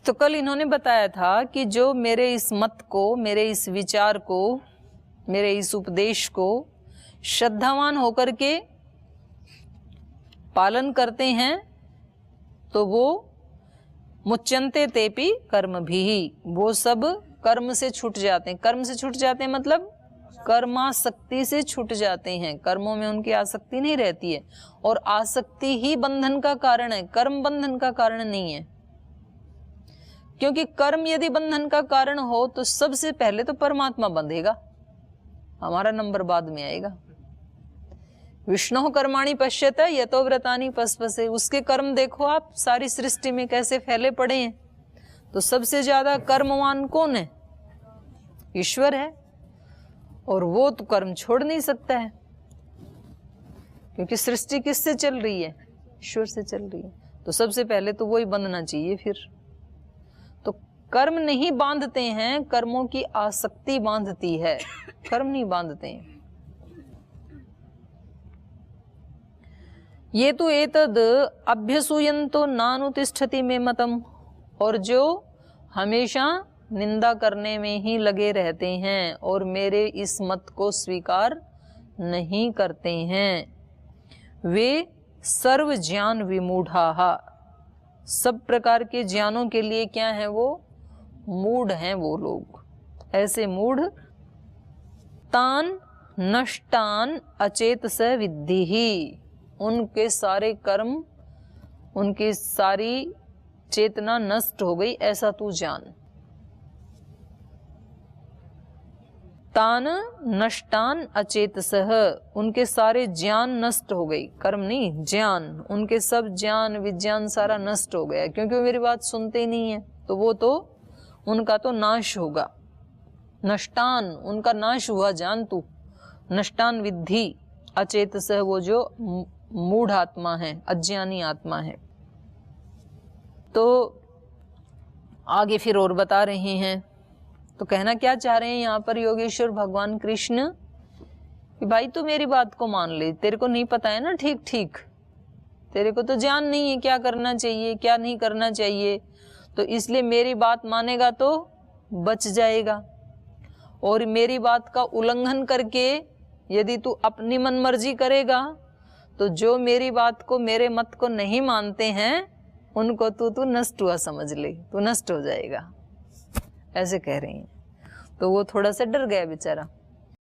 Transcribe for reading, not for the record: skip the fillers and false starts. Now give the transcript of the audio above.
तो कल इन्होंने बताया था कि जो मेरे इस मत को, मेरे इस विचार को, मेरे इस उपदेश को श्रद्धावान होकर के पालन करते हैं तो वो मुच्यन्ते तेपि कर्म भी, वो सब कर्म से छूट जाते हैं। कर्म से छूट जाते हैं मतलब कर्मासक्ति से छूट जाते हैं, कर्मों में उनकी आसक्ति नहीं रहती है। और आसक्ति ही बंधन का कारण है, कर्म बंधन का कारण नहीं है। क्योंकि कर्म यदि बंधन का कारण हो तो सबसे पहले तो परमात्मा बंधेगा, हमारा नंबर बाद में आएगा। विष्णु कर्माणि पश्यत यतो व्रतानि पस्पसे, उसके कर्म देखो आप सारी सृष्टि में कैसे फैले पड़े हैं। तो सबसे ज्यादा कर्मवान कौन है? ईश्वर है। और वो तो कर्म छोड़ नहीं सकता है, क्योंकि सृष्टि किससे चल रही है? ईश्वर से चल रही है। तो सबसे पहले तो वही बंधना चाहिए। फिर तो कर्म नहीं बांधते हैं, कर्मों की आसक्ति बांधती है, कर्म नहीं बांधते हैं। ये तो एतद अभ्यसूयन्तो नानुतिष्ठति मे मतम, और जो हमेशा निंदा करने में ही लगे रहते हैं और मेरे इस मत को स्वीकार नहीं करते हैं, वे सर्व ज्ञान विमूढ़ाः, सब प्रकार के ज्ञानों के लिए क्या है? वो मूढ़ हैं वो लोग। ऐसे मूढ़ तान नष्टान अचेतस विद्धिः, उनके सारे कर्म, उनकी सारी चेतना नष्ट हो गई, ऐसा तू जान। तान नष्टान अचेतसः, उनके सारे ज्ञान नष्ट हो गई, कर्म नहीं ज्ञान, उनके सब ज्ञान विज्ञान सारा नष्ट हो गया, क्योंकि वो मेरी बात सुनते ही नहीं है। तो वो तो उनका तो नाश होगा। नष्टान, उनका नाश हुआ जान तू। नष्टान विद्धि अचेतसः, वो जो मूढ़ आत्मा है, अज्ञानी आत्मा है। तो आगे फिर और बता रहे हैं। तो कहना क्या चाह रहे हैं यहाँ पर योगेश्वर भगवान कृष्ण कि भाई तू मेरी बात को मान ले, तेरे को नहीं पता है ना ठीक ठीक, तेरे को तो ज्ञान नहीं है क्या करना चाहिए क्या नहीं करना चाहिए, तो इसलिए मेरी बात मानेगा तो बच जाएगा। और मेरी बात का उल्लंघन करके यदि तू अपनी मनमर्जी करेगा तो जो मेरी बात को, मेरे मत को नहीं मानते हैं उनको तू नष्ट हुआ समझ ले, तू नष्ट हो जाएगा, ऐसे कह रही हैं। तो वो थोड़ा सा डर गया बेचारा।